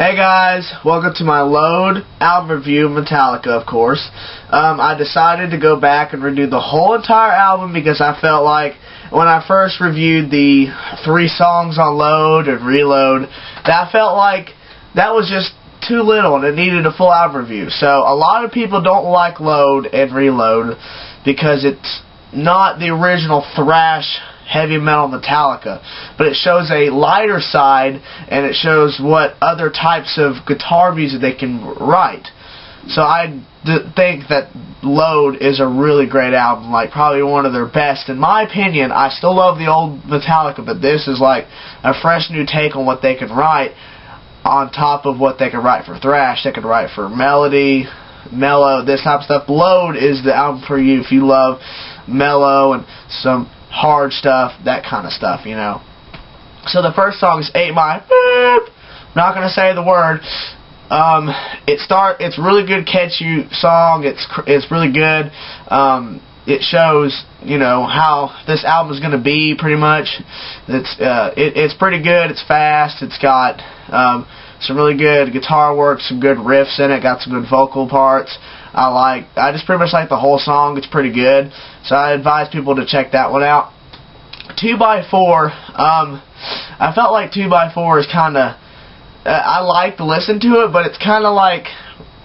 Hey guys, welcome to my Load album review of Metallica, of course. I decided to go back and redo the whole entire album because I felt like when I first reviewed the 3 songs on Load and Reload, that I felt like that was just too little and it needed a full album review. So a lot of people don't like Load and Reload because it's not the original thrash heavy metal Metallica, but it shows a lighter side and it shows what other types of guitar music they can write. So I think that Load is a really great album, like probably one of their best in my opinion. I still love the old Metallica, but this is like a fresh new take on what they can write on top of what they can write for thrash. They can write for melody, mellow, this type of stuff. Load is the album for you if you love mellow and some hard stuff, that kind of stuff, you know. So the first song is 8 Mile. Beep. I'm not going to say the word. It's really good, catchy song. It's really good. It shows, you know, how this album is going to be pretty much. It's pretty good. It's fast. It's got some really good guitar work, some good riffs in it. Got some good vocal parts. I just pretty much like the whole song. It's pretty good. So I advise people to check that one out. 2x4, I felt like 2x4 is kind of, I like to listen to it, but it's kind of like,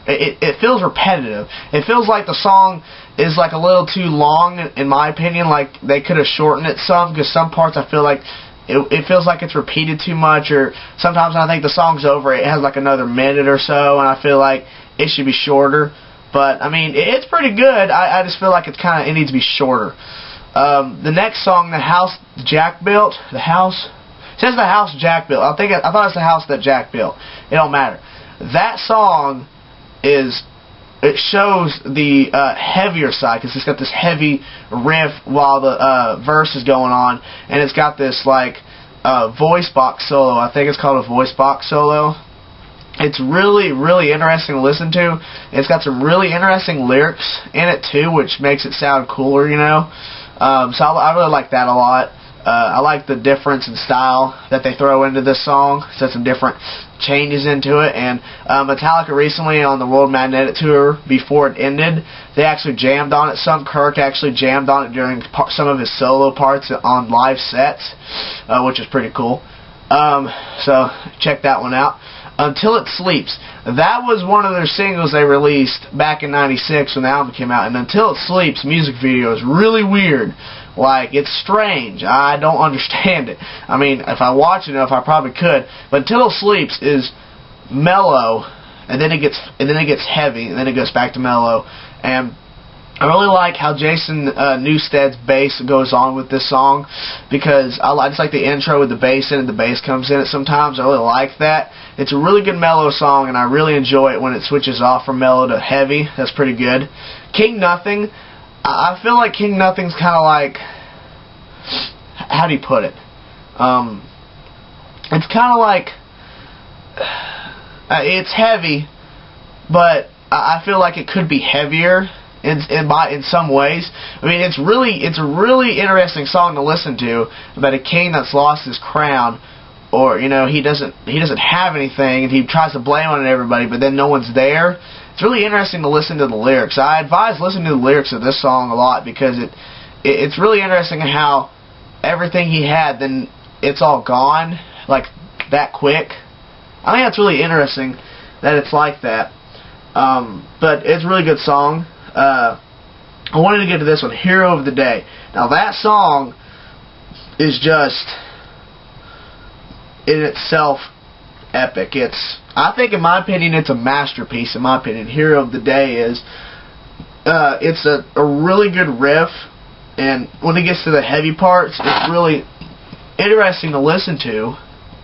it feels repetitive. It feels like the song is like a little too long, in my opinion. Like they could have shortened it some, because some parts I feel like it feels like it's repeated too much, or sometimes I think the song's over, it has like another minute or so, and I feel like it should be shorter. But, I mean, it's pretty good. I just feel like it needs to be shorter. The next song, The House Jack Built. The House? It says The House Jack Built. I thought it's the house that Jack built. It don't matter. That song it shows the heavier side, because it's got this heavy riff while the verse is going on, and it's got this, like, voice box solo. I think it's called a voice box solo. It's really, really interesting to listen to. It's got some really interesting lyrics in it, too, which makes it sound cooler, you know. So I really like that a lot. I like the difference in style that they throw into this song. So some different changes into it. And Metallica recently on the World Magnetic Tour, before it ended, they actually jammed on it. Kirk actually jammed on it during some of his solo parts on live sets, which is pretty cool. So check that one out. Until It Sleeps. That was one of their singles they released back in '96 when the album came out. And Until It Sleeps music video is really weird. Like, it's strange. I don't understand it. I mean, if I watch it enough, I probably could. But Until It Sleeps is mellow, and then it gets heavy, and then it goes back to mellow. And I really like how Jason Newsted's bass goes on with this song, because I just like the intro with the bass in it. The bass comes in it sometimes. I really like that. It's a really good mellow song, and I really enjoy it when it switches off from mellow to heavy. That's pretty good. King Nothing. I feel like King Nothing's kind of like, how do you put it? It's kind of like, it's heavy, but I feel like it could be heavier in some ways. I mean, it's a really interesting song to listen to about a king that's lost his crown, or, you know, he doesn't have anything, and he tries to blame on everybody, but then no one's there. It's really interesting to listen to the lyrics. I advise listening to the lyrics of this song a lot, because it's really interesting how everything he had, then it's all gone, like, that quick. I think that's really interesting that it's like that. But it's a really good song. I wanted to get to this one, Hero of the Day. Now, that song is just, in itself, epic. I think, in my opinion, it's a masterpiece, in my opinion. Hero of the Day is, it's a really good riff, and when it gets to the heavy parts, it's really interesting to listen to,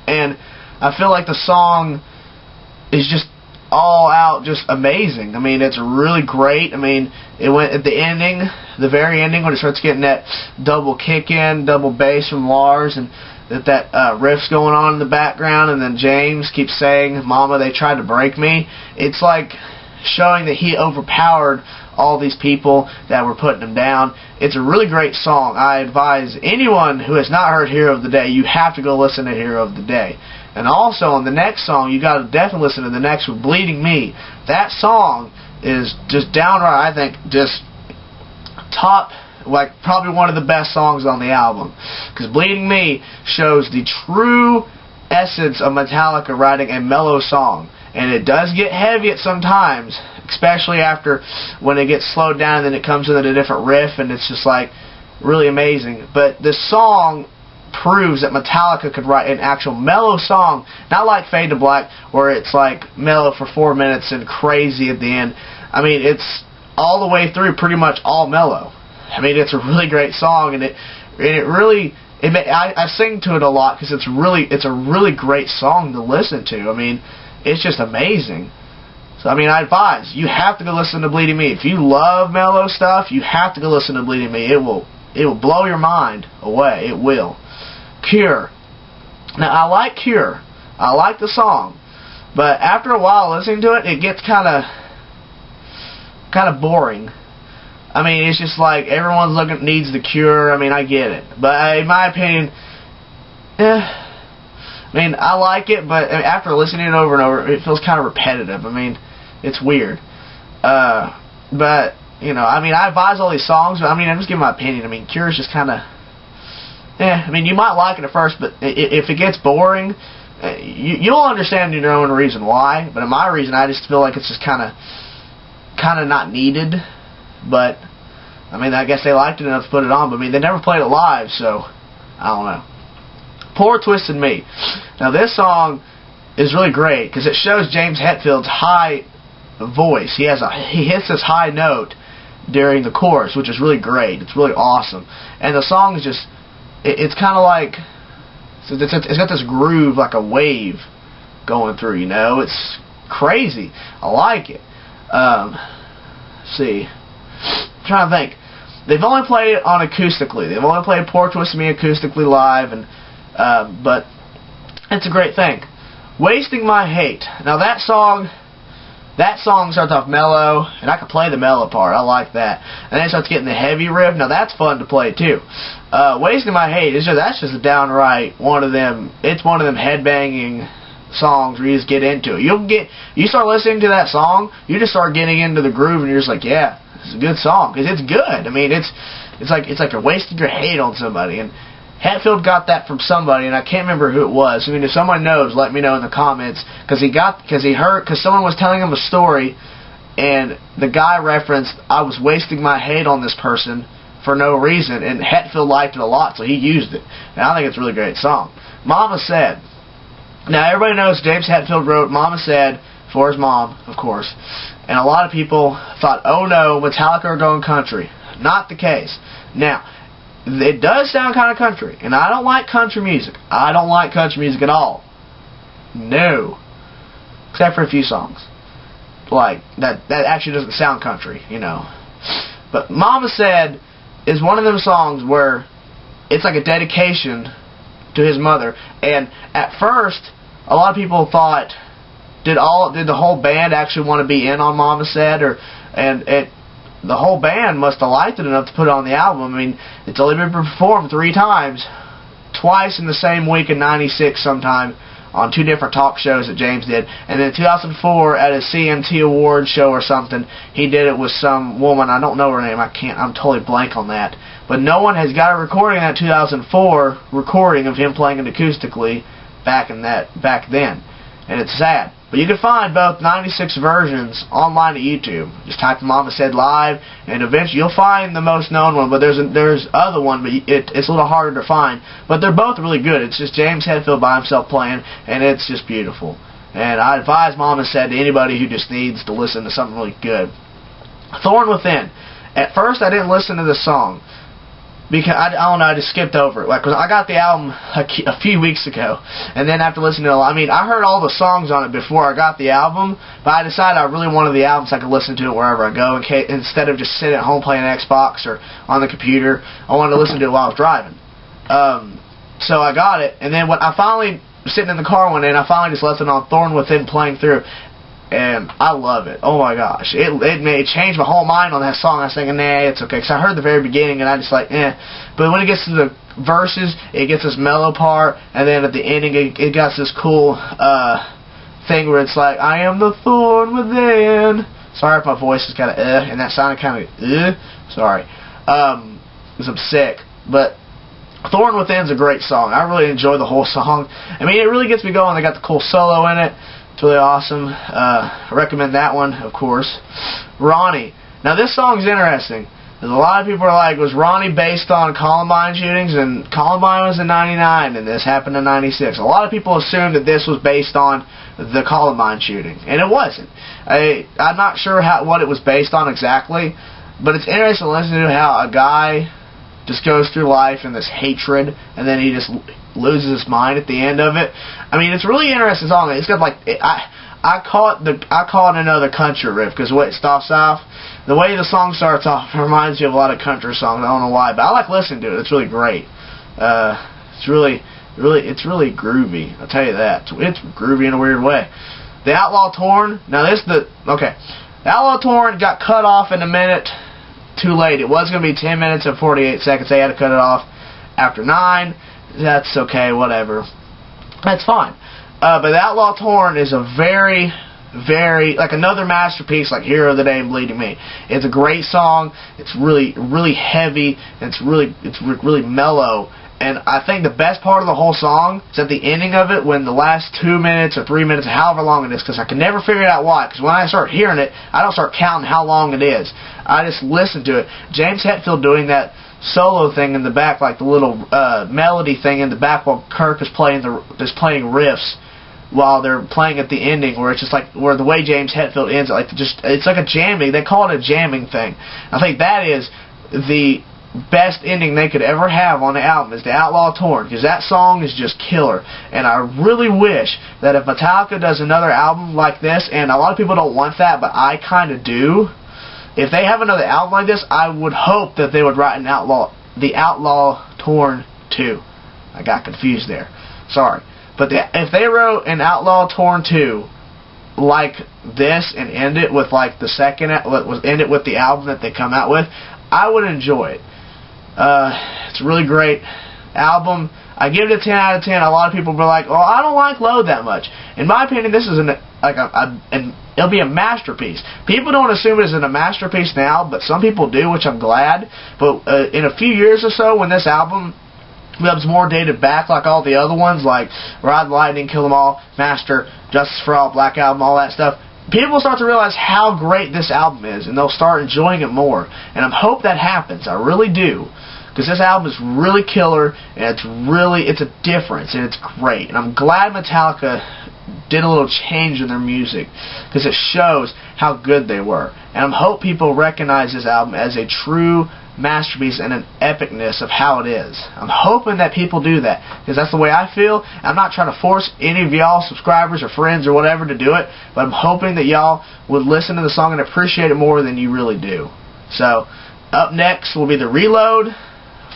and I feel like the song is just all out just amazing. I mean, it's really great. I mean, it went at the ending, the very ending, when it starts getting that double kick in, double bass from Lars, and that riff's going on in the background, and then James keeps saying, "Mama, they tried to break me." It's like showing that he overpowered all these people that were putting him down. It's a really great song. I advise anyone who has not heard Hero of the Day, you have to go listen to Hero of the Day. And also on the next song, you got to definitely listen to the next one, Bleeding Me. That song is just downright, I think, just top, like probably one of the best songs on the album. Because Bleeding Me shows the true essence of Metallica writing a mellow song. And it does get heavy at some times, especially after when it gets slowed down and then it comes in at a different riff, and it's just like really amazing. But this song proves that Metallica could write an actual mellow song, not like Fade to Black, where it's like mellow for 4 minutes and crazy at the end. I mean, it's all the way through pretty much all mellow. I mean, it's a really great song, and it really, I sing to it a lot because it's a really great song to listen to. I mean, it's just amazing. So, I mean, I advise, you have to go listen to Bleeding Me. If you love mellow stuff, you have to go listen to Bleeding Me. It will blow your mind away. It will. Cure. Now, I like Cure. I like the song. But after a while listening to it, it gets kind of boring. I mean, it's just like everyone's needs the Cure. I mean, I get it. But in my opinion, I mean, I like it, but after listening to it over and over, it feels kind of repetitive. I mean, it's weird. But, you know, I mean, I advise all these songs, but I mean, I'm just giving my opinion. I mean, Cure is just kind of, I mean, you might like it at first, but if it gets boring, you'll understand your own reason why. But in my reason, I just feel like it's just kind of not needed. But, I mean, I guess they liked it enough to put it on. But, I mean, they never played it live, so I don't know. Poor Twisted Me. Now, this song is really great because it shows James Hetfield's high voice. He hits this high note during the chorus, which is really great. It's really awesome. And the song is just, it's kind of like, it's got this groove like a wave going through, you know. It's crazy. I like it. Let's see. I'm trying to think. They've only played it on acoustically. They've only played Poor Twisted Me acoustically live, and but it's a great thing. Wasting My Hate. Now that song starts off mellow, and I can play the mellow part. I like that. And then it starts getting the heavy riff. Now that's fun to play too. Wasting My Hate that's just a downright one of them. It's one of them headbanging songs where you just get into it. You start listening to that song, you just start getting into the groove, and you're just like, yeah, it's a good song because it's good. I mean, it's like you're wasting your hate on somebody, and Hetfield got that from somebody, and I can't remember who it was. I mean, if someone knows, let me know in the comments, because someone was telling him a story, and the guy referenced, I was wasting my hate on this person for no reason, and Hetfield liked it a lot, so he used it. And I think it's a really great song. Mama Said. Now, everybody knows James Hetfield wrote Mama Said for his mom, of course, and a lot of people thought, oh no, Metallica are going country. Not the case. Now, it does sound kind of country, and I don't like country music. I don't like country music at all. No. Except for a few songs. Like, that actually doesn't sound country, you know. But Mama Said is one of them songs where it's like a dedication to his mother. And at first, a lot of people thought, did the whole band actually want to be in on Mama Said? The whole band must have liked it enough to put it on the album. I mean, it's only been performed 3 times, twice in the same week in '96 sometime, on 2 different talk shows that James did. And then in 2004 at a CMT Awards show or something, he did it with some woman. I don't know her name. I'm totally blank on that. But no one has got a recording of that 2004 recording of him playing it acoustically back then. And it's sad. But you can find both 96 versions online at YouTube. Just type in Mama Said Live, and eventually you'll find the most known one. But there's other one, but it's a little harder to find. But they're both really good. It's just James Hetfield by himself playing, and it's just beautiful. And I advise Mama Said to anybody who just needs to listen to something really good. Thorn Within. At first, I didn't listen to this song. Because, I don't know, I just skipped over it. Like, cause I got the album a few weeks ago, and then after listening to it, I mean, I heard all the songs on it before I got the album, but I decided I really wanted the album so I could listen to it wherever I go, instead of just sitting at home playing Xbox or on the computer. I wanted to listen to it while I was driving. So I got it, and then when I finally was sitting in the car one day, and I finally just left it on Thorn Within playing through. and I love it. Oh my gosh, it changed my whole mind on that song. I was thinking, nah, it's okay, because I heard the very beginning and I just like, eh. But when it gets to the verses, it gets this mellow part, and then at the ending, it got this cool thing where it's like, I am the thorn within. Sorry if my voice is kind of and that sounded kind of sorry, because I'm sick. But Thorn Within is a great song. I really enjoy the whole song. I mean, it really gets me going. They got the cool solo in it. It's really awesome. I recommend that one, of course. Ronnie. Now, this song is interesting. There's a lot of people are like, was Ronnie based on Columbine shootings? And Columbine was in 99, and this happened in 96. A lot of people assumed that this was based on the Columbine shooting, and it wasn't. I'm not sure what it was based on exactly, but it's interesting to listen to how a guy just goes through life in this hatred, and then he just loses his mind at the end of it. I mean, it's a really interesting song. It's got like I call it another country riff, because the way it starts off, the way the song starts off, it reminds me of a lot of country songs. I don't know why, but I like listening to it. It's really great. It's really groovy. I'll tell you that. It's groovy in a weird way. The Outlaw Torn. Now the Outlaw Torn got cut off in a minute too late. It was going to be 10 minutes and 48 seconds. They had to cut it off after 9. That's okay, whatever. That's fine. But the Outlaw Torn is a very, like another masterpiece, like Hero of the Day and Bleeding Me. It's a great song. It's really heavy. And it's really mellow. And I think the best part of the whole song is at the ending of it, when the last 2 minutes or 3 minutes, however long it is, because I can never figure out why. Because when I start hearing it, I don't start counting how long it is. I just listen to it. James Hetfield doing that solo thing in the back, like the little melody thing in the back, while Kirk is playing riffs while they're playing at the ending, where it's just like where the way James Hetfield ends it, like it's like a jamming. They call it a jamming thing. I think that is the best ending they could ever have on the album, is the Outlaw Torn, because that song is just killer. And I really wish that if Metallica does another album like this, and a lot of people don't want that, but I kind of do, if they have another album like this, I would hope that they would write the Outlaw Torn 2. I got confused there. Sorry. But if they wrote an Outlaw Torn 2 like this and end it with like end it with the album that they come out with, I would enjoy it. It's a really great album. I give it a 10 out of 10. A lot of people will be like, "Oh, I don't like Load that much." In my opinion, this is it'll be a masterpiece. People don't assume it isn't a masterpiece now, but some people do, which I'm glad. But in a few years or so, when this album becomes more dated back, like all the other ones, like Ride the Lightning, Kill 'Em All, Master, Justice for All, Black Album, all that stuff, people start to realize how great this album is, and they'll start enjoying it more. And I hope that happens. I really do. Because this album is really killer, and it's a difference, and it's great. And I'm glad Metallica did a little change in their music, because it shows how good they were. And I hope people recognize this album as a true masterpiece and an epicness of how it is. I'm hoping that people do that, because that's the way I feel. I'm not trying to force any of y'all subscribers or friends or whatever to do it, but I'm hoping that y'all would listen to the song and appreciate it more than you really do. So, up next will be the Reload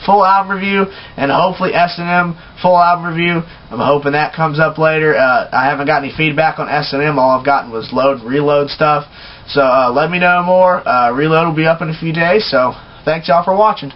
full album review, and hopefully S&M full album review. I'm hoping that comes up later. I haven't got any feedback on S&M. All I've gotten was Load and Reload stuff. So let me know more. Reload will be up in a few days, so thanks y'all for watching.